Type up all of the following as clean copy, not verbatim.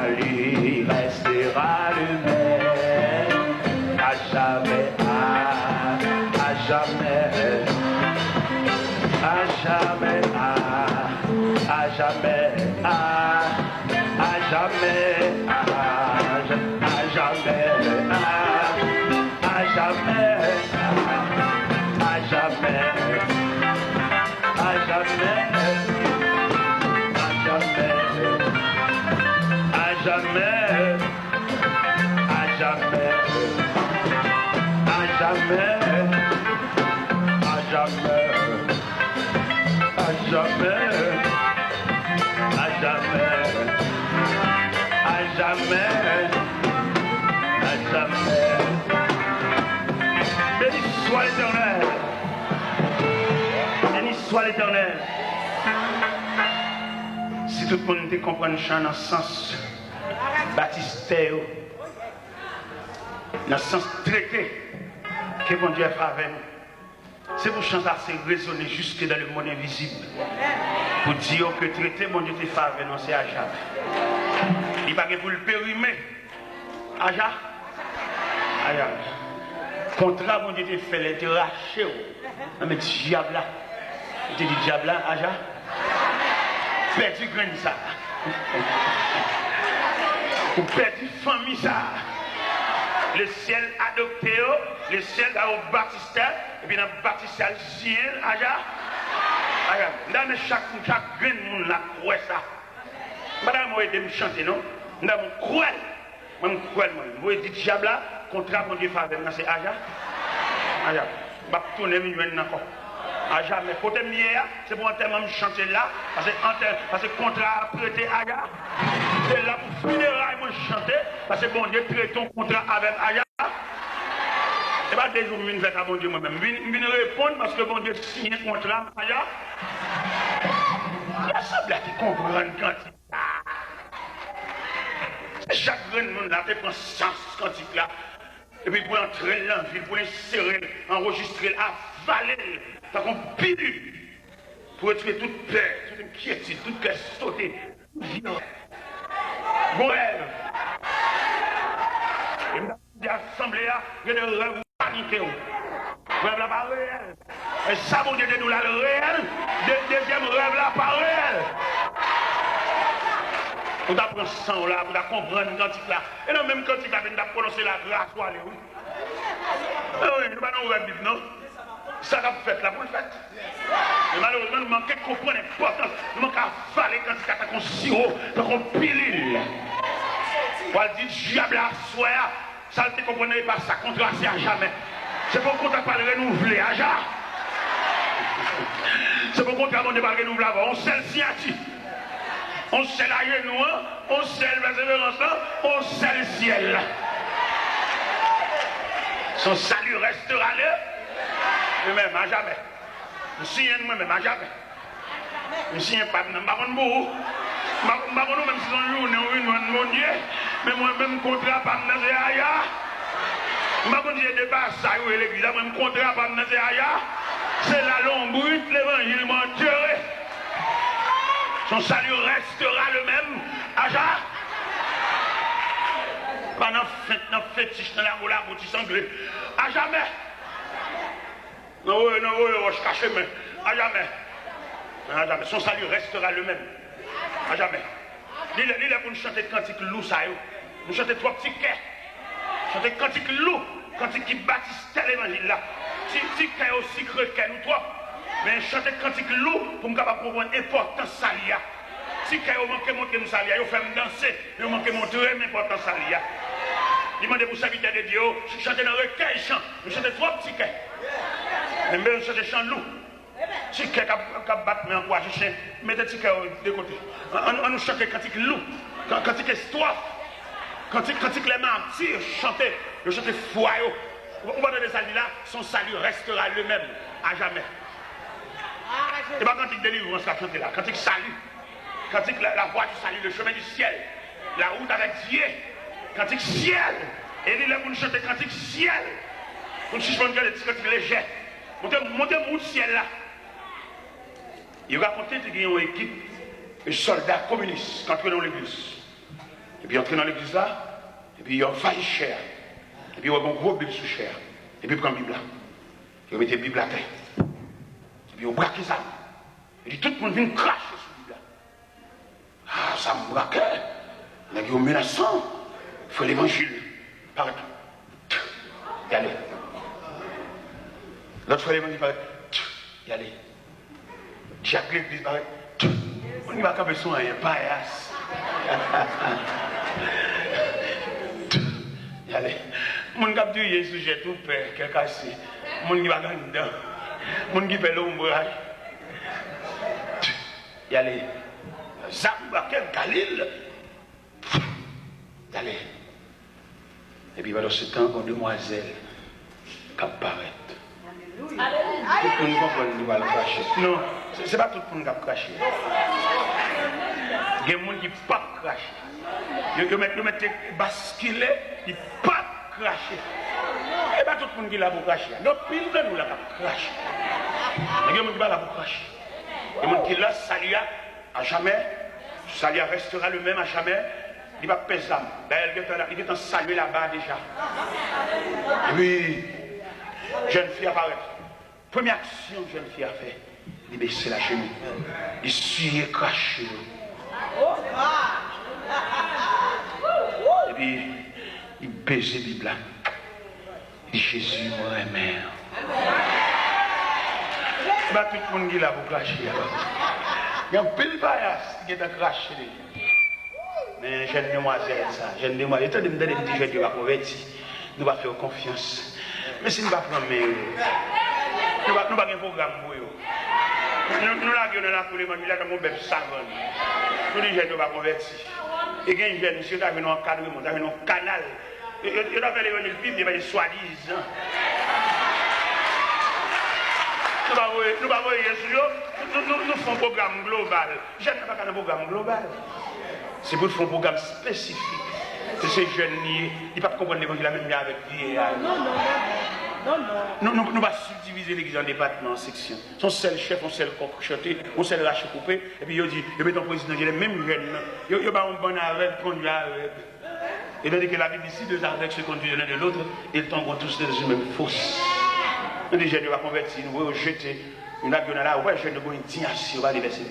salut restera le même, à jamais, à jamais, à jamais, à jamais, à jamais, à jamais, à jamais, à jamais, à jamais, à jamais, à jamais, à jamais, à jamais, à jamais, à jamais, à jamais, à jamais. Béni soit l'Éternel. Béni soit l'Éternel. Si tout le monde te comprend le chant dans le sens baptisté, dans le sens traité que mon Dieu a fait avec nous, c'est pour chanter ça, c'est résonner jusque dans le monde invisible. Pour dire que traité, mon Dieu te fait avec nous, c'est à jamais. Il va pas pour le périmer. À jamais. À jamais. Contrat, mon Dieu te fait, il te raché. Mais diable là. Il te dit diable là, à jamais. Perdu grain ça. Ou perdu famille ça. Le ciel adopté, le ciel a baptisé, et puis dans le baptisé le ciel, aja. Dans chaque grain de monde là, croit ça. Madame, moi, je me chanter, non? Dans mon croix, moi, je crois, moi, je dis diable là, contrat mon Dieu faveur, c'est aja. Aja. Je vais tourner maintenant encore. À jamais. Côté mieux, c'est pour un thème de chanter là, parce que contrat a prêté Aga. C'est là pour funérailles, moi chanter, parce que bon Dieu prête ton contrat avec Aga. Et pas des jours, je viens faire à bon Dieu moi-même. Je viens répondre parce que bon Dieu signe un contrat avec Aga. Il y a ça qui comprend quand chaque grand monde là, prend sens quand il là. Et puis pour entrer dans la ville, pour l'insérer, enregistrer, avaler. T'as qu'on pilule pour tuer toute peur, toute inquiétude, toute cœur sauté, violence. Bon rêve. Et dans l'assemblée, il y a des rêves paniqués. Rêve là pas réel. Et ça, mon Dieu, de nous là, le réel. Deuxième rêve là, pas réel. On t'apprend ça là, pour comprendre quand là. Et non, même quand il a prononcé la grâce, oui. Oui, nous pas dans le rêve, non? Ça va fait là pour le fait. Mais malheureusement, nous manquons de comprendre l'importance. Nous manquons à avaler quand il y a un sirop, un pilule. Pour dire, diable à soi, ça ne te comprenez pas ça, contrat c'est à jamais. C'est pour qu'on ne pas le renouveler à jamais. C'est pour qu'on ne pas le renouveler avant. On sait le signature. On sait la genou, on sait le persévérance, on sait le ciel. Son salut restera là. Même à jamais. Je suis un moi-même à jamais. Je suis un pas de beaucoup. Même si on joue, mon Dieu, mais moi-même contrat pas de ailleurs. Je suis débat ça, l'église, même contrat pas de ailleurs. C'est la longue brute, l'évangile mentiré. Son salut restera le même à jamais. Pendant la fétiche dans la gola, pour tu sanglé. À jamais. Non, je cache, mais à jamais. À jamais. Son salut restera le même. À jamais. Il est pour nous chanter cantique loup, ça y est. Nous chanter trois petits quais. Chanter cantique loup, cantique qui bâtisse tel évangile là. Petit quais aussi creux que nous trois. Mais chanter cantique loup pour nous capable comprendre l'importance salia. Si quais au manque monter nous salia, il fait me danser, il manque montrer l'importance salia. Demandez pour serviteur de Dieu, chanter dans le recueil chant. Nous chanter trois petits quais. Mais même chanter chant loup. Si quelqu'un qui bat mais encourage chien, mettez petit cœur de côté. On nous chante cantique loup, cantique histoire, cantique les martyrs, chanter, le chanter foyer. On va donner ça là, son salut restera le même à jamais. Et pas cantique délivrance qu'a chanté là, cantique salut, cantique la voie du salut, le chemin du ciel, la route avec Dieu, cantique ciel. Et il est là pour nous chanter cantique ciel, pour nous suspendre les cantiques légers. Montez au ciel là. Il racontait qu'il y a une équipe de soldats communistes qui entrent dans l'église. Et puis, entrer dans l'église là, et puis, il y a failli cher. Et puis, il y a un gros Bible sous cher. Et puis, il prend la Bible là. Il met la Bible à terre. Et puis, il braque ça. Et puis, tout le monde vient cracher sur la Bible là. Ah, ça me braque. Il y a menaçant. Il faut l'évangile. Partout. Y aller. L'autre fois, l'évangile paraît. Y aller. Chaque l'église paraît. On n'y va pas besoin d'un paillasse. Y aller. Mon cap du Jésus, j'ai tout peur, qu'est cassé. Mon qui va dedans. Mon qui fait l'ombrage. Y aller. Zamba, quel Galil. Y aller. Et puis pendant ce temps, une demoiselle qui apparaît. Tout le monde comprend qu'il va le cracher. Non, ce n'est pas tout le monde qui va cracher. Il y a des gens qui ne peuvent pas cracher. Ils mettent basculer, ils ne peuvent pas cracher. Et pas tout le monde qui est là pour cracher. Donc, pile de nous là pour cracher. Il y a des gens qui sont là pour cracher. Il y a des gens qui là, salut à jamais. Salut restera le même à jamais. Il va peser l'âme. Il est en saluer là-bas déjà. Et puis, jeune fille apparaît. Première action que jeune fille a fait, il baisse la chemise. Il suit craché. Et puis, il baise la Bible. Il dit Jésus, moi, mère. Bah, tout le monde qui est là pour cracher. Il y a un pile paillasse qui est en craché. Mais jeune demoiselle, ça, jeune demoiselle, étant donné que je vais convertir, nous allons faire confiance. Mais si nous ne pas prendre, nous n'avons pas un programme pour eux. Nous l'avons là pour les gens, nous avons un bébé savant. Tous les jeunes ne vont pas convertir. Et quand les jeunes, si nous avons un encadrement, nous avons un canal, ils doivent faire l'évangile Bible, ils vont soi-disant. Nous faisons un programme global. Je ne fais pas un programme global. C'est pour faire un programme spécifique. C'est ces jeunes, ils ne peuvent pas comprendre l'évangile la même avec lui. Nous ne pouvons pas subdiviser l'église en départements, en sections. Son seul chef, son seul coq chanté, son seul rachet coupé. Et puis il dit, il met un président, il est même jeune. Il y a un bon arrêt, conduit arrêt. Et tandis que la Bible ici, deux arrêts se conduisent l'un de l'autre, ils tombent tous dans une même fosse. Nous, les jeunes, nous va convertir, nous voulons jeter une avion là, ouais, je ne veux pas une indignation, on va les laisser.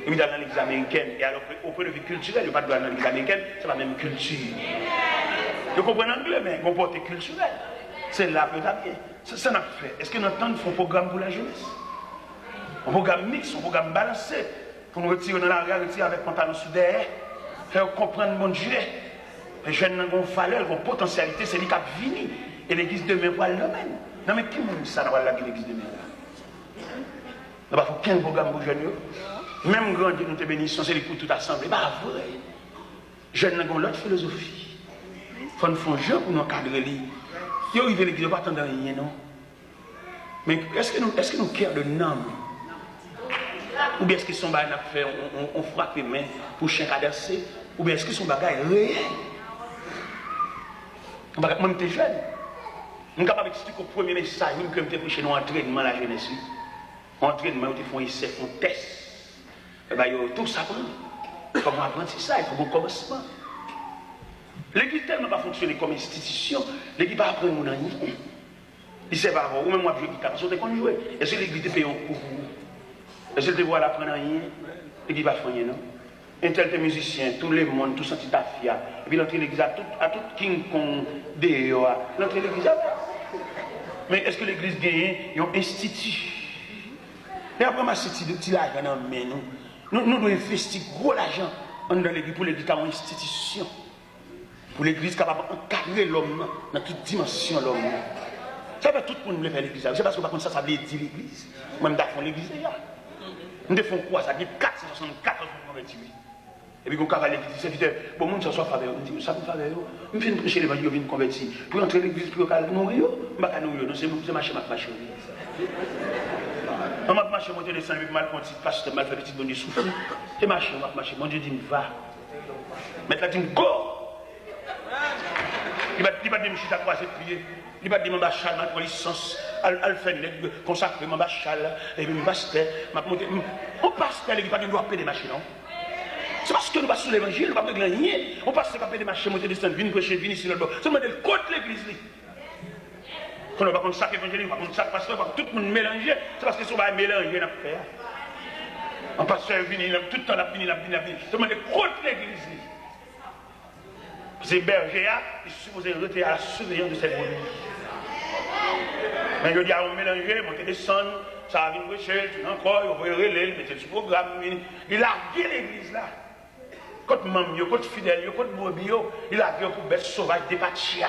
Et puis dans l'église américaine, et alors au point de vue culturel, il n'y a pas de dans l'église américaine, c'est la même culture. Vous comprenez l'anglais, mais comporté culturel. C'est là que bien. Ça n'a fait. Est-ce que nous avons un programme pour la jeunesse? Un programme mixte, un programme balancé, pour nous retirer dans la rue, retirer avec pantalon sous derrière, faire comprendre mon Dieu. Les jeunes ont une valeur, une potentialité, c'est lui qui a fini. Et l'église demain pour le domaine. Non, mais qui m'a dit ça dans l'église demain là? Il n'y a pas qu'un programme pour les jeunes. Même grand Dieu nous te bénissons, c'est les coups tout assemblés. Bah, vrai. Jeunes n'ont l'autre philosophie. Il faut nous faire un jeu pour nous encadrer. Ils arrivent à l'église, ils ne pas attendre rien, non? Mais est-ce que nous cœurs de nom? Ou bien est-ce qu'ils sont bagages à faire, on frappe les mains pour chien cadersé? Ou bien est-ce qu'ils sont bagages réels? Moi, je suis jeune. Je suis capable d'expliquer au premier message, même que je suis prêché dans l'entraînement la jeunesse. Entraînement, ils font essai, ils font test. Et bien, tout ça prend. Il faut apprendre ça, il faut un commencement. L'église tellement pas fonctionner comme institution, l'église va apprendre mon ami. Il sait pas avoir, ou même moi je dis parce qu'on est qu'on jouer. Est-ce que l'église te paye un coup? Est-ce que tu vois l'apprendre rien? L'église va faire rien, non? Un tel musicien, tout le monde, tout senti ta fille, et puis l'entrée de l'église à tout King Kong dehors, l'entrée de l'église. Mais est-ce que l'église gagne un institut? Et après ma cité de petit l'argent dans mais nous devons investir gros l'argent dans l'église pour l'église comme institution. Pour l'église capable d'encadrer l'homme dans toute dimension l'homme. Ça veut tout le monde faire l'église. C'est parce que par contre ça veut dire l'église. Moi je fais l'église déjà. Nous devons quoi? Ça dit 464 pour convertir. Et puis quand on va à l'église, c'est vite, bon monde ça soit faveur. On dit ça me faveur. On vient prêcher l'évangile, on vient convertir. Pour entrer à l'église, pour mourir, on va mourir. Non, c'est marcher, marcher. On va marcher, monter les 5 minutes, mal conti, pasteur, mal fait petit bon Dieu souffle. C'est marcher, on va marcher. Mon Dieu dit, va. Maintenant, dit, go. Il va dire, je suis à croiser de pied. Il va dire, mon bachal, ma licence, elle fait consacrer mon bachal, et puis mon pasteur, on pasteur, il va dire, doit payer des machines, non? C'est parce que nous passons l'évangile, nous ne pouvons pas gagner. On passe par des marchés, monter des stands, venir prêcher, venir ici, là-bas. C'est le contre l'église. On ne va pas contre chaque évangile, on va contre chaque pasteur, tout le monde mélanger. C'est parce que si on va mélanger, on va faire. On passe sur venir, tout le temps, on va venir. C'est le contre l'église. C'est berger, il est supposé rester à la surveillance de cette brebis. Mais je dis à on mélanger, monter des stands, ça va venir prêcher, encore, il va relayer, mettre sur le programme. Il a largué l'église là. Quand maman, quand fidèle, quand brebis, il a largué pour bête sauvage, des pâtis.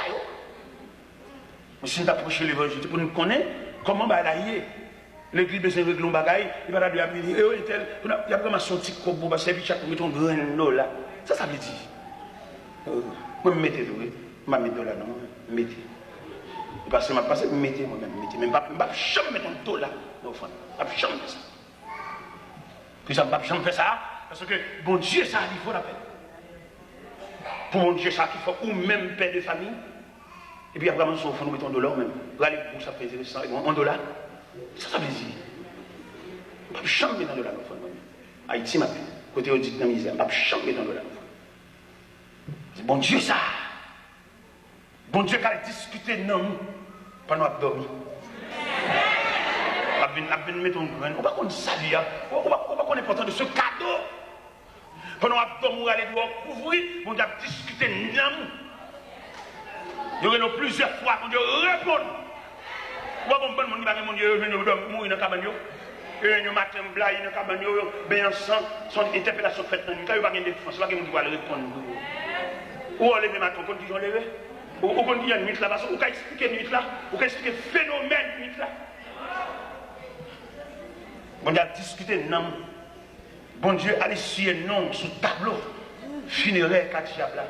Mais si nous approchons l'évangile, pour nous connaître comment va aller. L'église besoin de régler un bagaille, il va dire, il y a vraiment son petit cobo, parce que chaque mettre un grain là. Ça veut dire. Moi, je mettez le je vais mettre là, non, mettez. Parce que je vais mettez moi-même, mettez. Mais je ne vais jamais mettre un dollar dans le fond. Je ne vais jamais faire ça. Puis ça, je ne vais jamais faire ça, parce que bon Dieu, ça, il faut la peine. Pour mon Dieu, ça, il faut ou même père de famille. Et puis après, il faut nous mettre un dollar même. Regardez, pour ça, fait ça, un dollar. Ça veut dire. Je ne vais jamais mettre un dollar dans le fond. Haïti, ma peine. Côté audit dans la misère, je ne vais jamais mettre un dollar dans le fond. C'est bon Dieu ça. Bon Dieu qui a discuté non pendant qu'on dormi. On va mettre un grain. On va qu'on salue. On va qu'on est important de ce cadeau. Pendant qu'on dormi, on va aller couvrir. Bon Dieu a discuté non. Il y aura plusieurs fois. Bon Dieu répond. On va comprendre mon Dieu venu mourir dans la cabane. Un matin, blague dans la cabane. Bien ensemble, son interpellation faite dans la nuit. Il n'y a pas de défense. Il n'y a pas de pouvoir répondre. Ou on lève matin, on dit on lève. Ou on dit une nuit là, parce qu'on peut expliquer nuit là, on peut expliquer phénomène nuit là. Bon Dieu a discuté non. Bon Dieu a laissé non sur le tableau funéraire Katiab là.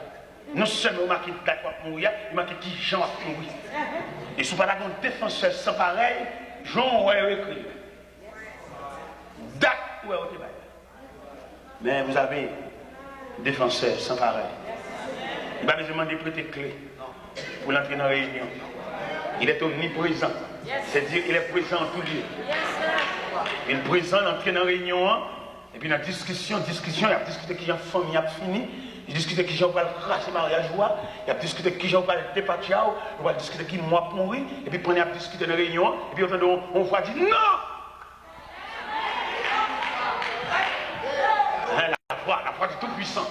Non seulement marqué date pour mourir, il marqué qui Jean a mourir. Et si vous parlez d'un défenseur sans pareil, Jean aurait écrit. Date où est au débat. Mais vous avez un défenseur sans pareil. Il va besoin de prêter clé pour l'entrer dans la réunion. Il est omniprésent. C'est-à-dire qu'il est présent en tout lieu. Il est présent, l'entrée dans la réunion. Et puis dans la discussion, il a discuté qui j'ai famille a fini. Il a discuté qui j'ai pas le cracher mariage. Il a discuté qui j'ai pas le départir. Il a discuté qui moi pour mourir. Et puis on a discuté dans la réunion. Et puis on voit dire non! La foi du Tout-Puissant.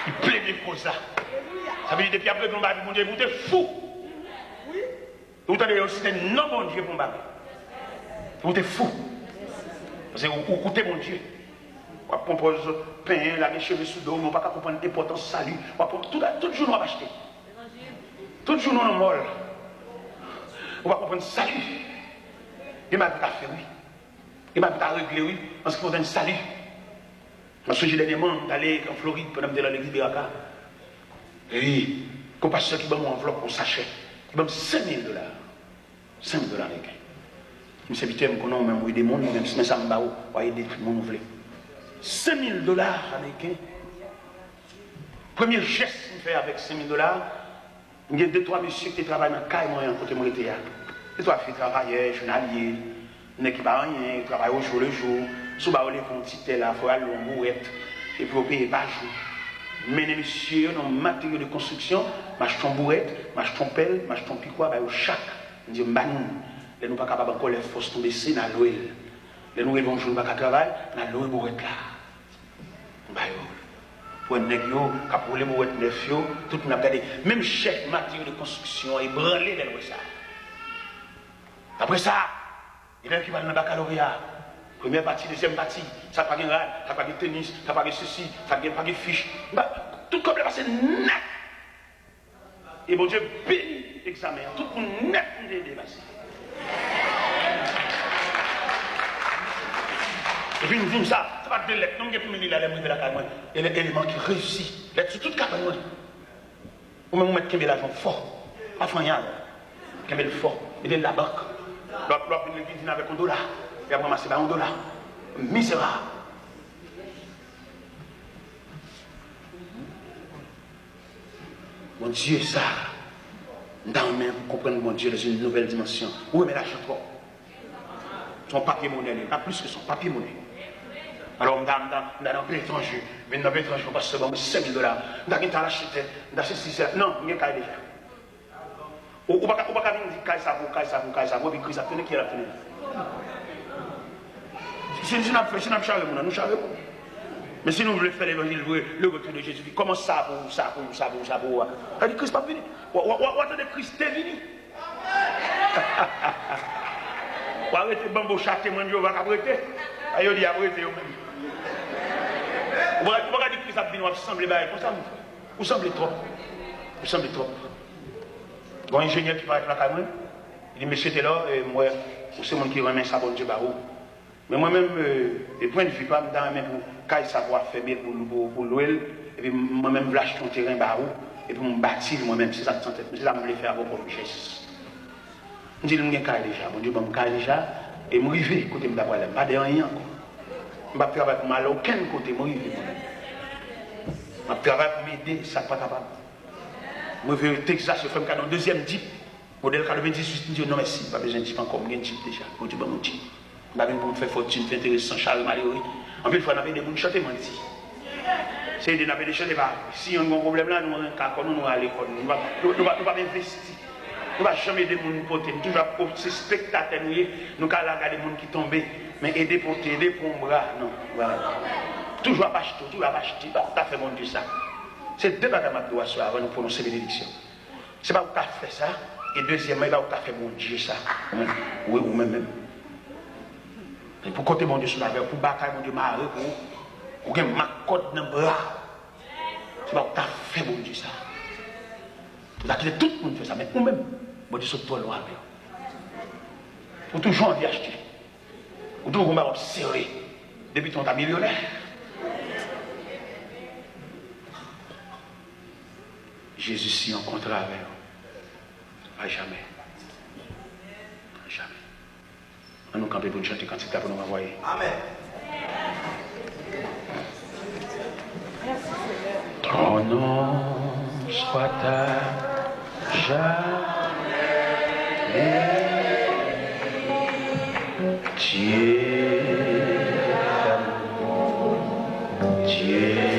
Il plaît bien pour ça. Ça veut dire depuis après qu'on va dire, mon Dieu, vous êtes fou. Vous avez aussi un non bon Dieu pour m'abattre. Vous êtes fou. Parce que vous écoutez mon Dieu. Vous compose pain, la cheveux sous dos, vous ne pouvez pas comprendre l'importance du salut. Tout jour, nous allons acheter. Tout jour, nous allons molle. Vous ne pouvez pas comprendre le salut. Il m'a dit à faire, oui. Il m'a dit à régler, oui. Parce qu'il faut un salut. Parce que j'ai dernièrement d'aller en Floride pendant que l'église de Raka. Et oui, comme pasteur qui m'a mon enveloppe, on sachet. Il m'a $5 000. $5 000 américains. Je me suis habitué à me connaître, même oui, des mondes, même si ça me bat, on va aider tout le monde. $5 000 américains. Premier geste que je fais avec $5 000, il y a 2-3 messieurs qui travaillent dans le cas et moi, côté mon été. Les 3 filles travaillent, journaliers, qui pas rien, travaillent au jour le jour. Si vous avez un petit tel, il faut aller en bourrette et puis vous payez par jour. Mais les messieurs, dans le matériel de construction, m'achetons bourrette, m'achetons pelle, m'achetons piquois, au chaque. On dit, nous pas capables encore les forces tomber dans l'oil. Les nous vont jouer à travail, dans l'oil bourrette là. Pour un nègre, pour les bourrettes neuf, tout n'a pas même chef matériel de construction est branlé dans ça. Après ça, il y a qui va dans le baccalauréat. Première partie, deuxième partie, ça n'a pas de rad, ça n'a pas de tennis, ça n'a pas de ceci, ça n'a pas de fiche. Tout comme le passé net. Et bon Dieu bénit l'examen, tout pour net nous dépasser. Et puis nous disons ça, ça va de lettres, non, il y a de la caméra. Et l'élément qui réussit, l'être sur toute caméra. Ou même mettre l'argent fort, pas fangard, le fort, il est de la banque. L'autre vient avec $1. Et après, c'est $1. Misérable. Mon Dieu, ça, dans le même, vous comprenez mon Dieu dans une nouvelle dimension. Où est l'argent trop? Son papier monnaie, pas plus que son papier monnaie. Alors, madame, dans un pays étranger, mais dans un pays étranger, on passe seulement $5 000. Dans un acheté, dans ce système, non, il y a un cas déjà. Ou pas dire qu'il ça pour, puis qu'il ça tenait qui est la fenêtre. Si nous avons chargé, nous chargeons. Mais si nous voulons faire l'évangile, le retour de Jésus, comment ça pour. Elle dit Christ pas venu. Ou attendez, Christ est venu. Ou arrêtez bambo chaque témoin de Jéhovah qui a arrêté. Aïe, dit arrêtez eux-mêmes. Vous regardez Christ a venu, vous semblez comme ça, vous semblez trop. Vous semblez trop. Bon ingénieur qui va être là quand même, il dit monsieur t'es là, et moi, c'est moi qui remet ça bon Dieu barreau. Mais moi-même, des points de vue, pas dans même pour qu'il savoir faire pour l'ouel, et puis moi-même, je lâche ton terrain barreau, et puis me bâtir moi-même, c'est ça que c'est ça que je me faire avec propre richesse. Je dis, je suis déjà, mon Dieu, je suis déjà, et je suis arrivé côté de la problème, pas de rien encore. Je ne vais pas travailler pour mal à aucun côté, je suis arrivé. Je vais travailler pour m'aider, ça n'est pas capable. Je vais au Texas, je fais un deuxième type, modèle 98, je dis, non merci, pas besoin de type encore, je suis un type déjà, mon Dieu, mon type. Je vais pour me faire fortune, faire intéressant, Charles Malheureux. En plus, il faut que des gens chanter, moi, ici. C'est des gens qui chantent pas. Si on a un problème là, nous avons un cas, nous allons à l'école. Nous ne pouvons pas investir. Nous ne pouvons jamais aider les gens pour nous. Toujours pour ces spectateurs, nous allons regarder les gens qui tombent. Mais aider pour t'aider pour un bras, non. Voilà. Toujours à acheter, toujours à acheter. Tu as fait mon Dieu ça. C'est deux bagages que je dois avant de prononcer bénédiction. Ce n'est pas où tu as fait ça. Et deuxièmement, il n'est pas où tu as fait mon Dieu ça. Oui, ou même. Et pour côté mon Dieu sur la verre, pour bataille mon Dieu marre, pour que ma côte dans le bras. C'est pas où tu as fait mon Dieu ça. Tu as quitté tout le monde fait ça, mais nous-mêmes, mon Dieu sur toi loin avec. Pour toujours envie acheter. Pour toujours observer. Depuis ton millionnaire. Jésus s'y rencontrera avec nous. À jamais. À jamais. On nous camper pour nous chanter quand c'est pour nous envoyer. Amen. Ton nom soit à jamais. Dieu d'amour, Dieu.